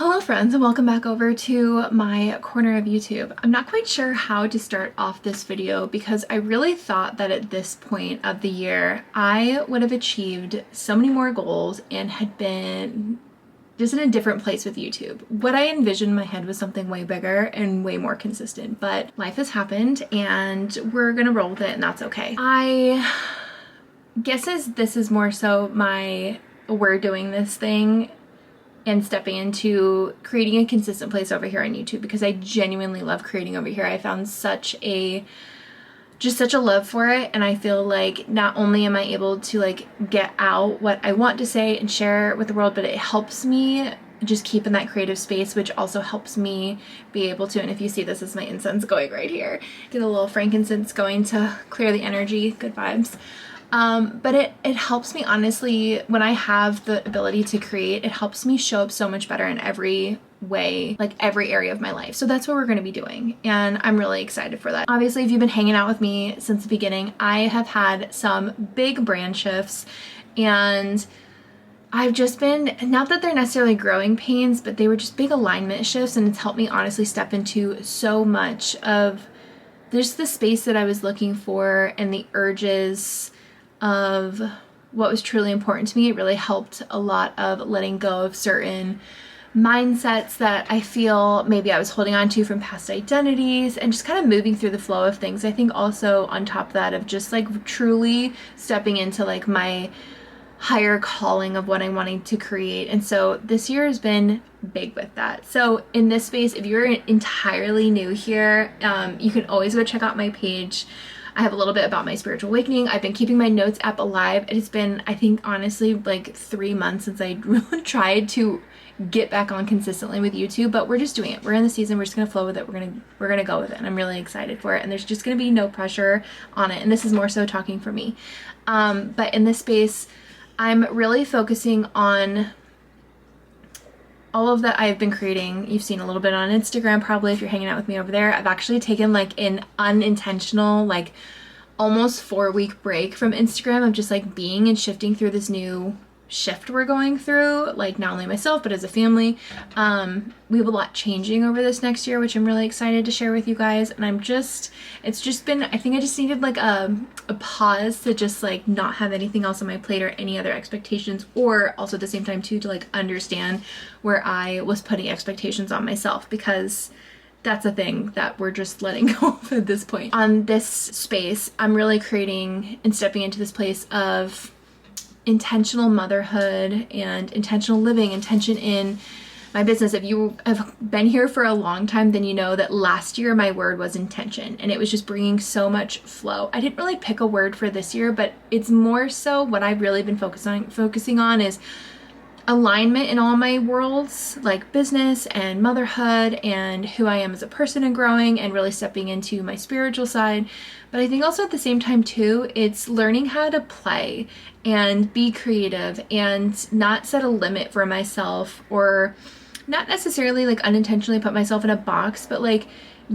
Hello friends, and welcome back over to my corner of YouTube. I'm not quite sure how to start off this video because I really thought that at this point of the year I would have achieved so many more goals and had been just in a different place with YouTube. What I envisioned in my head was something way bigger and way more consistent, but life has happened and we're gonna roll with it, and that's okay. I guess this is more so we're doing this thing and stepping into creating a consistent place over here on YouTube, because I genuinely love creating over here. I found such a love for it, and I feel like not only am I able to get out what I want to say and share with the world, but it helps me just keep in that creative space, which also helps me be able to, and if you see, this is my incense going right here, get a little frankincense going to clear the energy, good vibes. But it helps me, honestly, when I have the ability to create, it helps me show up so much better in every way, like every area of my life. So that's what we're going to be doing, and I'm really excited for that. Obviously, if you've been hanging out with me since the beginning, I have had some big brand shifts, and I've just been, not that they're necessarily growing pains, but they were just big alignment shifts, and it's helped me honestly step into so much of just the space that I was looking for and the urges of what was truly important to me. It really helped a lot of letting go of certain mindsets that I feel maybe I was holding on to from past identities, and just kind of moving through the flow of things. I think also on top of that, of just truly stepping into my higher calling of what I'm wanting to create. And so this year has been big with that. So in this space, if you're entirely new here, you can always go check out my page. I have a little bit about my spiritual awakening. I've been keeping my notes app alive. It's been, I think, honestly, 3 months since I really tried to get back on consistently with YouTube, but we're just doing it. We're in the season. We're just gonna flow with it. We're gonna go with it, and I'm really excited for it. And there's just gonna be no pressure on it. And this is more so talking for me. But in this space, I'm really focusing on all of that I've been creating. You've seen a little bit on Instagram probably if you're hanging out with me over there. I've actually taken an unintentional, almost 4-week break from Instagram of just being and shifting through this new shift we're going through, not only myself but as a family. We have a lot changing over this next year, which I'm really excited to share with you guys, and it's just been, I think I just needed a pause to just not have anything else on my plate or any other expectations, or also at the same time too to understand where I was putting expectations on myself, because that's a thing that we're just letting go of at this point. On this space, I'm really creating and stepping into this place of intentional motherhood and intentional living, intention in my business. If you have been here for a long time, then you know that last year my word was intention, and it was just bringing so much flow. I didn't really pick a word for this year, but it's more so what I've really been focusing on is alignment in all my worlds, like business and motherhood and who I am as a person and growing, and really stepping into my spiritual side. But I think also at the same time too, it's learning how to play and be creative and not set a limit for myself, or not necessarily unintentionally put myself in a box, but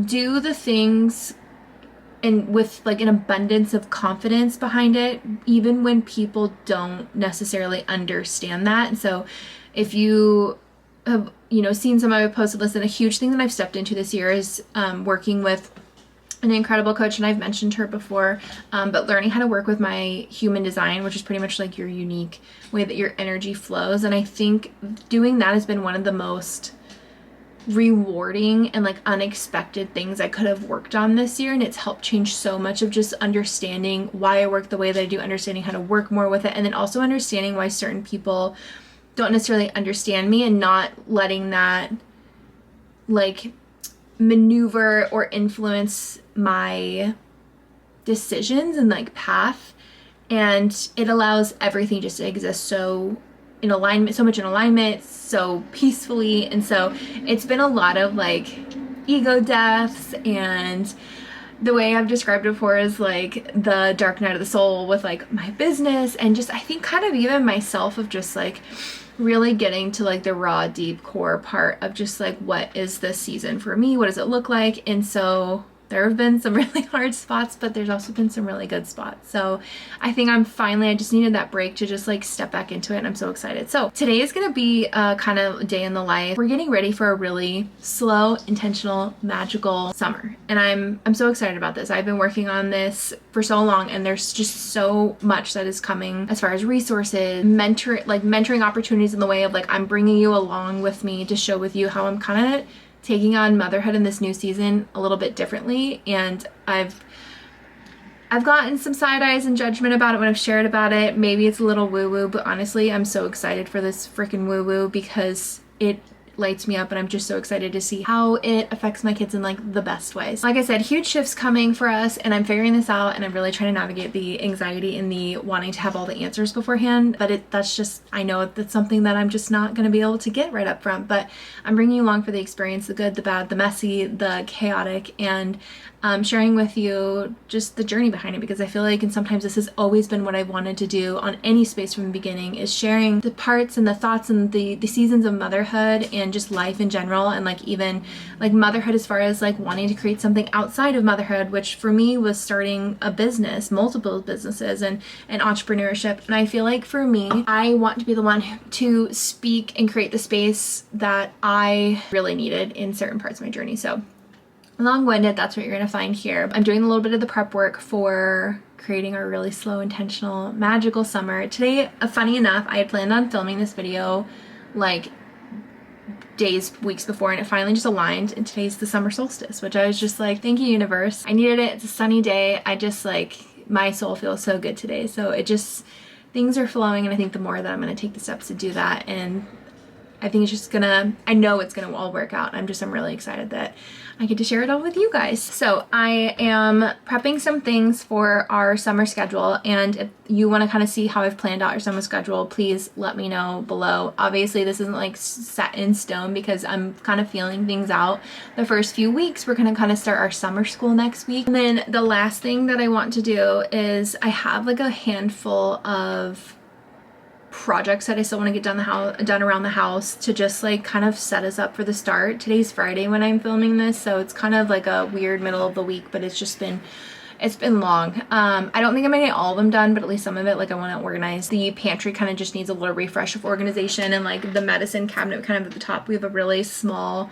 do the things and with an abundance of confidence behind it, even when people don't necessarily understand that. And so if you have, seen some of my posts, listen, a huge thing that I've stepped into this year is working with an incredible coach, and I've mentioned her before, but learning how to work with my human design, which is pretty much your unique way that your energy flows. And I think doing that has been one of the most rewarding and unexpected things I could have worked on this year, and it's helped change so much of just understanding why I work the way that I do, understanding how to work more with it, and then also understanding why certain people don't necessarily understand me, and not letting that maneuver or influence my decisions and path. And it allows everything just to exist so in alignment, so much in alignment, so peacefully. And so it's been a lot of ego deaths, and the way I've described it before is the dark night of the soul with my business, and just I think kind of even myself, of just really getting to the raw, deep core part of just what is this season for me, what does it look like. And so There have been some really hard spots, but there's also been some really good spots. So I think I just needed that break to just like step back into it, and I'm so excited. So today is gonna be a kind of day in the life. We're getting ready for a really slow, intentional, magical summer, and I'm so excited about this. I've been working on this for so long, and there's just so much that is coming as far as resources, mentoring opportunities in the way of like I'm bringing you along with me to show with you how I'm kind of taking on motherhood in this new season a little bit differently. And I've gotten some side eyes and judgment about it when I've shared about it. Maybe it's a little woo-woo, but honestly, I'm so excited for this freaking woo-woo because it lights me up, and I'm just so excited to see how it affects my kids in like the best ways. Like I said, huge shifts coming for us, and I'm figuring this out, and I'm really trying to navigate the anxiety and the wanting to have all the answers beforehand. But that's just, I know that's something that I'm just not going to be able to get right up front. But I'm bringing you along for the experience, the good, the bad, the messy, the chaotic, and sharing with you just the journey behind it, because I feel like, and sometimes this has always been what I've wanted to do on any space from the beginning, is sharing the parts and the thoughts and the seasons of motherhood and just life in general, and like even like motherhood as far as like wanting to create something outside of motherhood, which for me was starting a business, multiple businesses, and entrepreneurship. And I feel like for me, I want to be the one to speak and create the space that I really needed in certain parts of my journey. So long-winded, that's what you're gonna find here. I'm doing a little bit of the prep work for creating our really slow, intentional, magical summer. Today, funny enough, I had planned on filming this video like weeks before, and it finally just aligned, and today's the summer solstice, which I was just like, thank you, universe. I needed it. It's a sunny day. I just like, my soul feels so good today. So it just, things are flowing, and I think the more that I'm gonna take the steps to do that, and I think it's just gonna, I know it's gonna all work out. I'm really excited that I get to share it all with you guys. So I am prepping some things for our summer schedule, and if you want to kind of see how I've planned out our summer schedule, please let me know below. Obviously this isn't like set in stone because I'm kind of feeling things out. The first few weeks we're gonna kind of start our summer school next week, and then the last thing that I want to do is I have like a handful of projects that I still want to get done around the house to just like kind of set us up for the start. Today's Friday when I'm filming this, so it's kind of like a weird middle of the week, but it's been long. I don't think I'm gonna get all of them done, but at least some of it, like I want to organize. The pantry kind of just needs a little refresh of organization, and like the medicine cabinet kind of at the top, we have a really small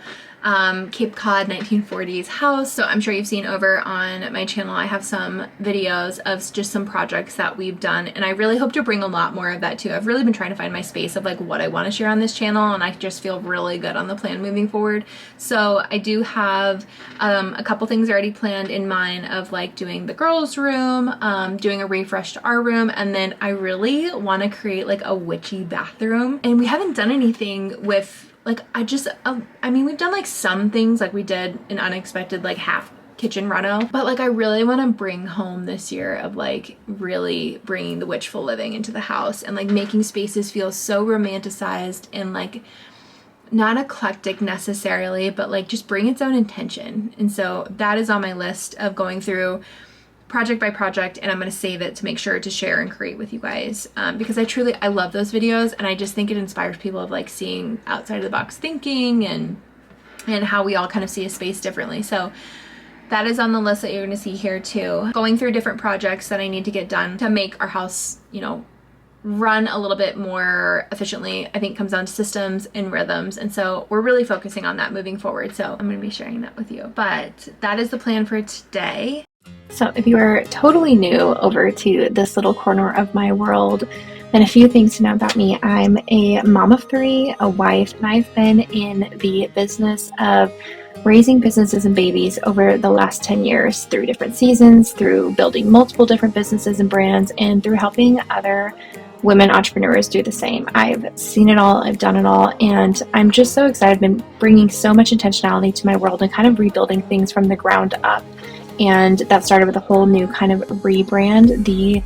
Cape Cod 1940s house. So I'm sure you've seen over on my channel, I have some videos of just some projects that we've done, and I really hope to bring a lot more of that too. I've really been trying to find my space of like what I want to share on this channel, and I just feel really good on the plan moving forward. So I do have a couple things already planned in mind of like doing the girls' room, doing a refresh to our room, and then I really want to create like a witchy bathroom. And we haven't done anything with like, I mean, we've done like some things, like we did an unexpected like half kitchen reno, but like I really want to bring home this year of like really bringing the witchful living into the house, and like making spaces feel so romanticized and like not eclectic necessarily, but like just bring its own intention. And so that is on my list of going through project by project, and I'm going to save it to make sure to share and create with you guys, because I love those videos, and I just think it inspires people of like seeing outside of the box thinking and how we all kind of see a space differently. So that is on the list that you're going to see here too. Going through different projects that I need to get done to make our house, you know, run a little bit more efficiently. I think comes down to systems and rhythms, and so we're really focusing on that moving forward. So I'm going to be sharing that with you, but that is the plan for today. So if you are totally new over to this little corner of my world, then a few things to know about me. I'm a mom of 3, a wife, and I've been in the business of raising businesses and babies over the last 10 years through different seasons, through building multiple different businesses and brands, and through helping other women entrepreneurs do the same. I've seen it all, I've done it all, and I'm just so excited. I've been bringing so much intentionality to my world and kind of rebuilding things from the ground up. And that started with a whole new kind of rebrand. The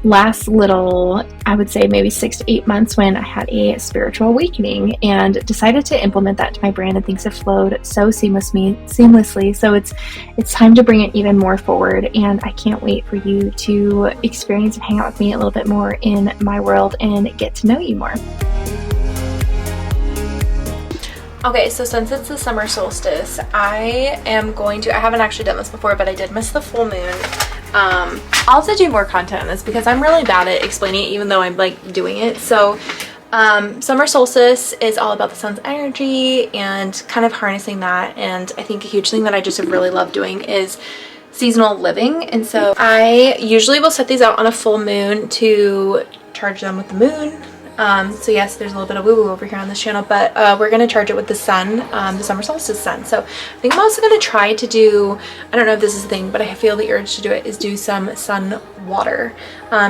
last little, I would say maybe 6 to 8 months, when I had a spiritual awakening and decided to implement that to my brand, and things have flowed so seamlessly. So it's time to bring it even more forward, and I can't wait for you to experience and hang out with me a little bit more in my world and get to know you more. Okay, so since it's the summer solstice, I haven't actually done this before, but I did miss the full moon. I'll have to do more content on this because I'm really bad at explaining it even though I'm like doing it. So summer solstice is all about the sun's energy and kind of harnessing that. And I think a huge thing that I just have really loved doing is seasonal living. And so I usually will set these out on a full moon to charge them with the moon. So yes, there's a little bit of woo-woo over here on this channel, but we're going to charge it with the sun, the summer solstice sun. So I think I'm also going to try to do, I don't know if this is a thing, but I feel the urge to do it, is do some sun water.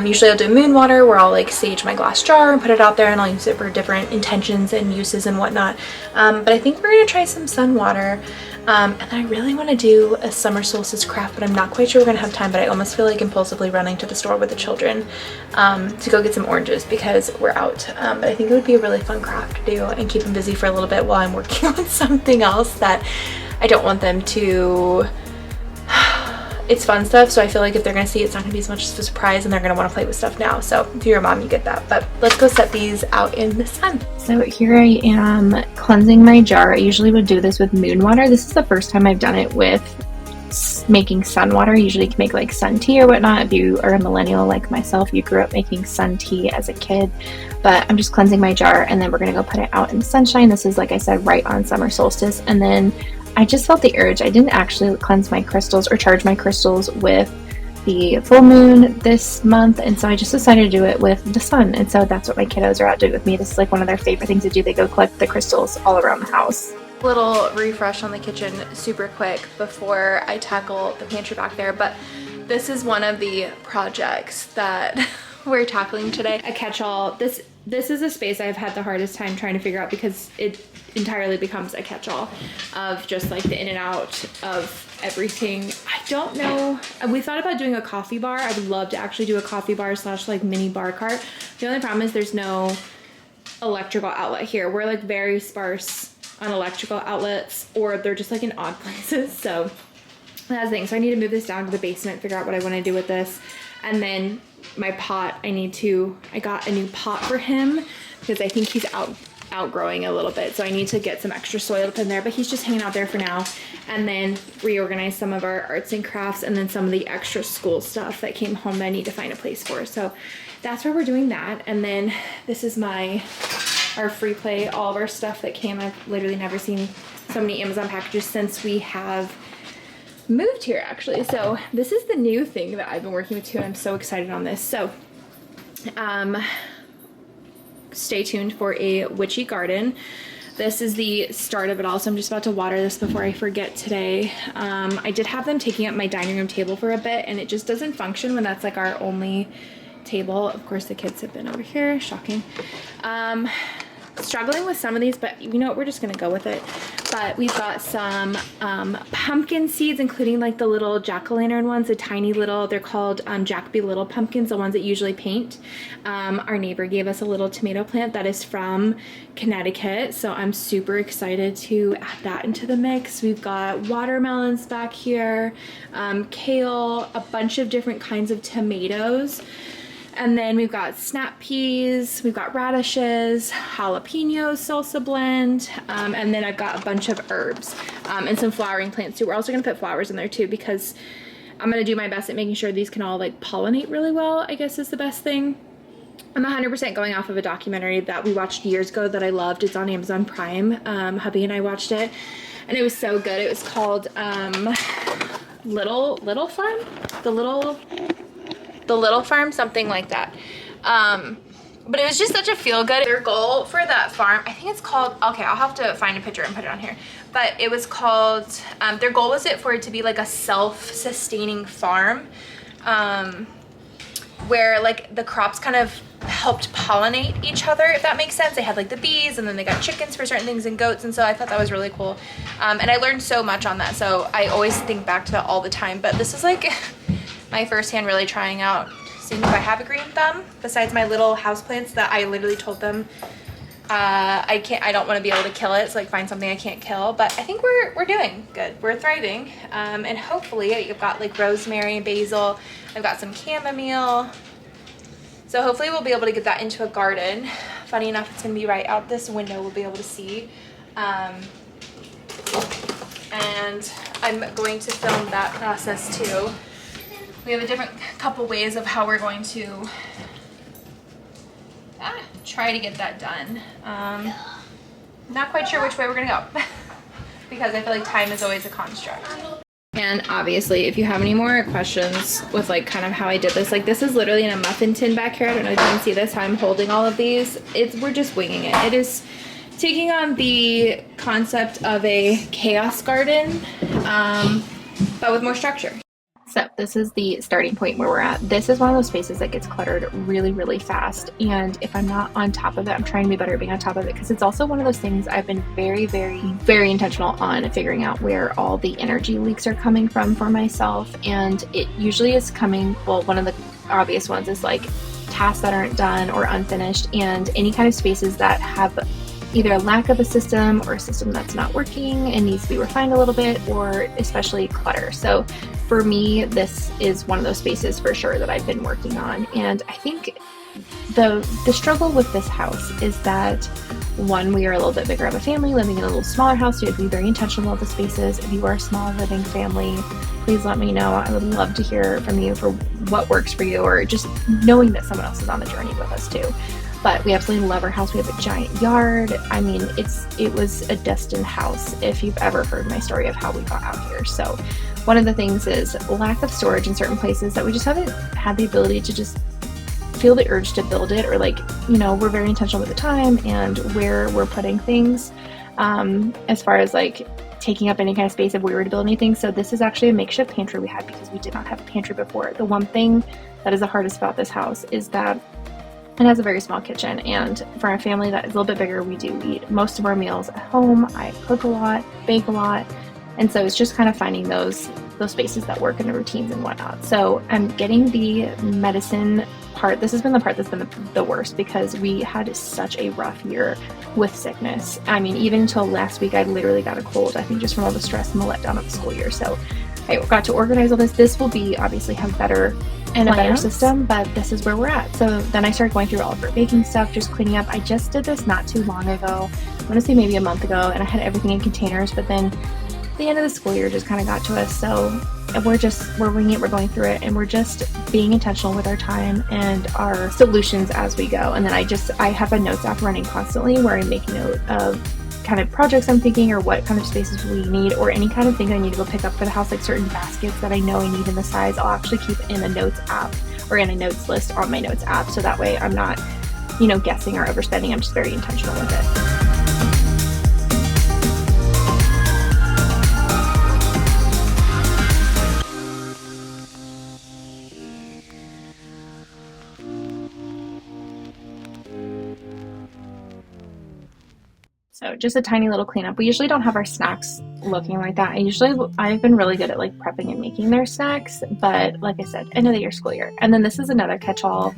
Usually I'll do moon water where I'll like sage my glass jar and put it out there, and I'll use it for different intentions and uses and whatnot. But I think we're going to try some sun water. And then I really want to do a summer solstice craft, but I'm not quite sure we're going to have time, but I almost feel like impulsively running to the store with the children to go get some oranges because we're out. But I think it would be a really fun craft to do and keep them busy for a little bit while I'm working on something else that I don't want them to... It's fun stuff, so I feel like if they're going to see it, it's not going to be as much of a surprise and they're going to want to play with stuff now. So if you're a mom, you get that. But let's go set these out in the sun. So here I am cleansing my jar. I usually would do this with moon water. This is the first time I've done it with making sun water. Usually you can make like sun tea or whatnot. If you are a millennial like myself, you grew up making sun tea as a kid. But I'm just cleansing my jar and then we're going to go put it out in the sunshine. This is, like I said, right on summer solstice. And then I just felt the urge. I didn't actually cleanse my crystals or charge my crystals with the full moon this month, and so I just decided to do it with the sun. And so that's what my kiddos are out doing with me. This is like one of their favorite things to do. They go collect the crystals all around the house. Little refresh on the kitchen super quick before I tackle the pantry back there, but this is one of the projects that we're tackling today. A catch-all. This is a space I've had the hardest time trying to figure out because it entirely becomes a catch-all of just like the in and out of everything. I don't know. We thought about doing a coffee bar. I would love to actually do a coffee bar / like mini bar cart. The only problem is there's no electrical outlet here. We're like very sparse on electrical outlets, or they're just like in odd places. So that's the thing. So I need to move this down to the basement, figure out what I want to do with this. And then my pot, I got a new pot for him because I think he's outgrowing a little bit, so I need to get some extra soil to put in there, but he's just hanging out there for now. And then reorganize some of our arts and crafts and then some of the extra school stuff that came home that I need to find a place for. So that's where we're doing that. And then this is our free play, all of our stuff that came. I've literally never seen so many Amazon packages since we have moved here, actually. So this is the new thing that I've been working with too. I'm so excited on this. So stay tuned for a witchy garden. This is the start of it all, so I'm just about to water this before I forget today. I did have them taking up my dining room table for a bit, and it just doesn't function when that's like our only table. Of course, the kids have been over here. Shocking. Struggling with some of these, but you know what, we're just gonna go with it. But we've got some pumpkin seeds, including like the little jack-o'-lantern ones, the tiny little, they're called Jacoby little pumpkins, the ones that usually paint. Our neighbor gave us a little tomato plant that is from Connecticut, so I'm super excited to add that into the mix. We've got watermelons back here, kale, a bunch of different kinds of tomatoes. And then we've got snap peas, we've got radishes, jalapenos, salsa blend, and then I've got a bunch of herbs and some flowering plants too. We're also gonna put flowers in there too because I'm gonna do my best at making sure these can all like pollinate really well, I guess is the best thing. I'm 100% going off of a documentary that we watched years ago that I loved. It's on Amazon Prime. Hubby and I watched it and it was so good. It was called Little Farm? The Little Farm, something like that. But it was just such a feel-good. Their goal for that farm, I think it's called, okay, I'll have to find a picture and put it on here, but it was called, their goal was for it to be like a self-sustaining farm, where like the crops kind of helped pollinate each other, if that makes sense. They had like the bees, and then they got chickens for certain things and goats, and so I thought that was really cool. And I learned so much on that, so I always think back to that all the time. But this is like my first hand really trying out, seeing if I have a green thumb, besides my little houseplants that I literally told them I don't want to be able to kill it, so like find something I can't kill. But I think we're doing good. We're thriving. And hopefully I've got like rosemary and basil. I've got some chamomile. So hopefully we'll be able to get that into a garden. Funny enough, it's going to be right out this window. We'll be able to see And I'm going to film that process too. We have a different couple ways of how we're going to try to get that done. Not quite sure which way we're gonna go because I feel like time is always a construct. And obviously, if you have any more questions with like kind of how I did this, like this is literally in a muffin tin back here. I don't know if you can see this, how I'm holding all of these. We're just winging it. It is taking on the concept of a chaos garden, but with more structure. So this is the starting point where we're at. This is one of those spaces that gets cluttered really, really fast. And if I'm not on top of it, I'm trying to be better at being on top of it, because it's also one of those things I've been very, very, very intentional on figuring out where all the energy leaks are coming from for myself. And it usually is coming, well, one of the obvious ones is like tasks that aren't done or unfinished, and any kind of spaces that have either a lack of a system or a system that's not working and needs to be refined a little bit, or especially clutter. So for me, this is one of those spaces for sure that I've been working on. And I think the struggle with this house is that, one, we are a little bit bigger of a family living in a little smaller house, so you have to be very intentional about the spaces. If you are a small living family, please let me know. I would love to hear from you for what works for you, or just knowing that someone else is on the journey with us too. But we absolutely love our house. We have a giant yard. I mean, it was a destined house if you've ever heard my story of how we got out here. So one of the things is lack of storage in certain places, that we just haven't had the ability to just feel the urge to build it, or like, you know, we're very intentional with the time and where we're putting things, as far as like taking up any kind of space if we were to build anything. So this is actually a makeshift pantry we had because we did not have a pantry before. The one thing that is the hardest about this house is that it has a very small kitchen, and for a family that is a little bit bigger, we do eat most of our meals at home. I cook a lot, bake a lot, and so it's just kind of finding those spaces that work in the routines and whatnot. So I'm getting the medicine part. This has been the part that's been the worst, because we had such a rough year with sickness. I mean, even until last week, I literally got a cold, I think just from all the stress and the letdown of the school year. So I got to organize all this. This will be obviously have better and a better system, but this is where we're at. So then I started going through all of our baking stuff, just cleaning up. I just did this not too long ago. I want to say maybe a month ago, and I had everything in containers, but then the end of the school year just kind of got to us. So we're winging it, we're going through it, and we're just being intentional with our time and our solutions as we go. And then I have a notes app running constantly where I'm making note of kind of projects I'm thinking, or what kind of spaces we need, or any kind of thing I need to go pick up for the house, like certain baskets that I know I need in the size. I'll actually keep in a notes app or in a notes list on my notes app, so that way I'm not, you know, guessing or overspending. I'm just very intentional with it. So just a tiny little cleanup. We usually don't have our snacks looking like that. I've been really good at like prepping and making their snacks, but like I said, end of the year, school year. And then this is another catch-all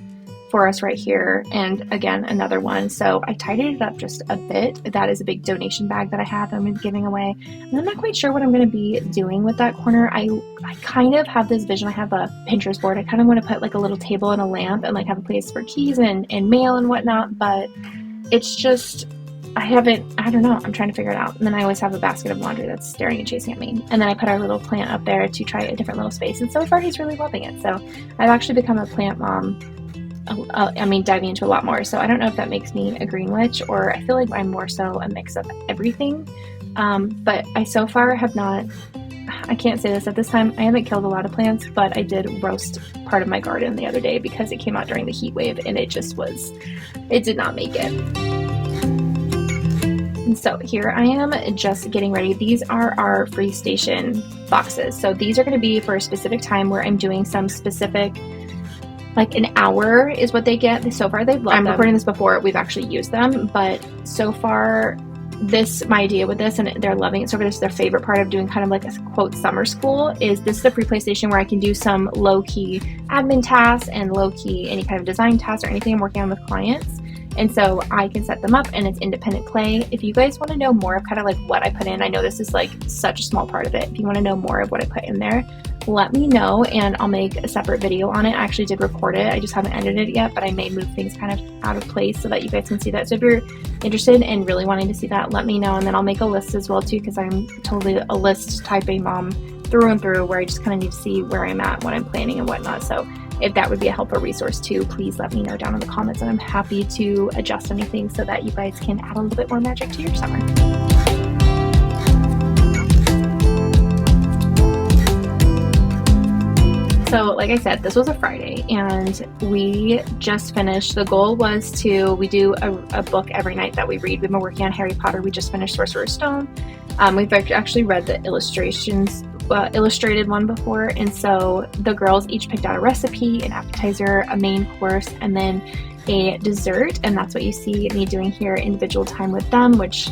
for us right here. And again, another one. So I tidied it up just a bit. That is a big donation bag that I have that I'm giving away. And I'm not quite sure what I'm going to be doing with that corner. I kind of have this vision. I have a Pinterest board. I kind of want to put like a little table and a lamp and like have a place for keys and mail and whatnot, but it's just, I don't know. I'm trying to figure it out. And then I always have a basket of laundry that's staring and chasing at me. And then I put our little plant up there to try a different little space. And so far he's really loving it. So I've actually become a plant mom. Diving into a lot more. So I don't know if that makes me a green witch, or I feel like I'm more so a mix of everything. But I so far have not, I can't say this at this time, I haven't killed a lot of plants, but I did roast part of my garden the other day because it came out during the heat wave and it did not make it. And so here I am just getting ready. These are our free station boxes. So these are going to be for a specific time where I'm doing some specific, like an hour is what they get. So far they've loved them. I'm recording this before we've actually used them, but so far my idea with this, and they're loving it. So this is their favorite part of doing kind of like a quote summer school, is this is a free play station where I can do some low-key admin tasks and low-key any kind of design tasks or anything I'm working on with clients. And so I can set them up and it's independent play. If you guys want to know more of kind of like what I put in, I know this is like such a small part of it. If you want to know more of what I put in there, let me know and I'll make a separate video on it. I actually did record it. I just haven't edited it yet, but I may move things kind of out of place so that you guys can see that. So if you're interested and really wanting to see that, let me know. And then I'll make a list as well too, because I'm totally a list type A mom through and through, where I just kind of need to see where I'm at, what I'm planning and whatnot. So if that would be a helpful resource too, please let me know down in the comments, and I'm happy to adjust anything so that you guys can add a little bit more magic to your summer. So like I said, this was a Friday and we just finished. The goal was we do a book every night that we read. We've been working on Harry Potter. We just finished Sorcerer's Stone. We've actually read the illustrated one before, and so the girls each picked out a recipe, an appetizer, a main course, and then a dessert, and that's what you see me doing here, individual time with them, which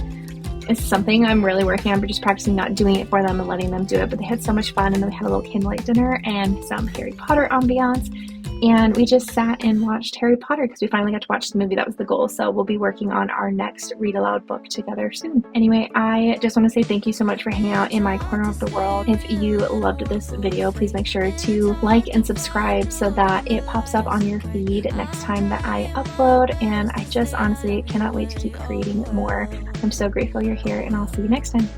is something I'm really working on, but just practicing not doing it for them and letting them do it. But they had so much fun, and then we had a little candlelight dinner and some Harry Potter ambiance, and we just sat and watched Harry Potter because we finally got to watch the movie. That was the goal. So we'll be working on our next read aloud book together soon. Anyway, I just want to say thank you so much for hanging out in my corner of the world. If you loved this video, please make sure to like and subscribe so that it pops up on your feed next time that I upload. And I just honestly cannot wait to keep creating more. I'm so grateful you're here, and I'll see you next time.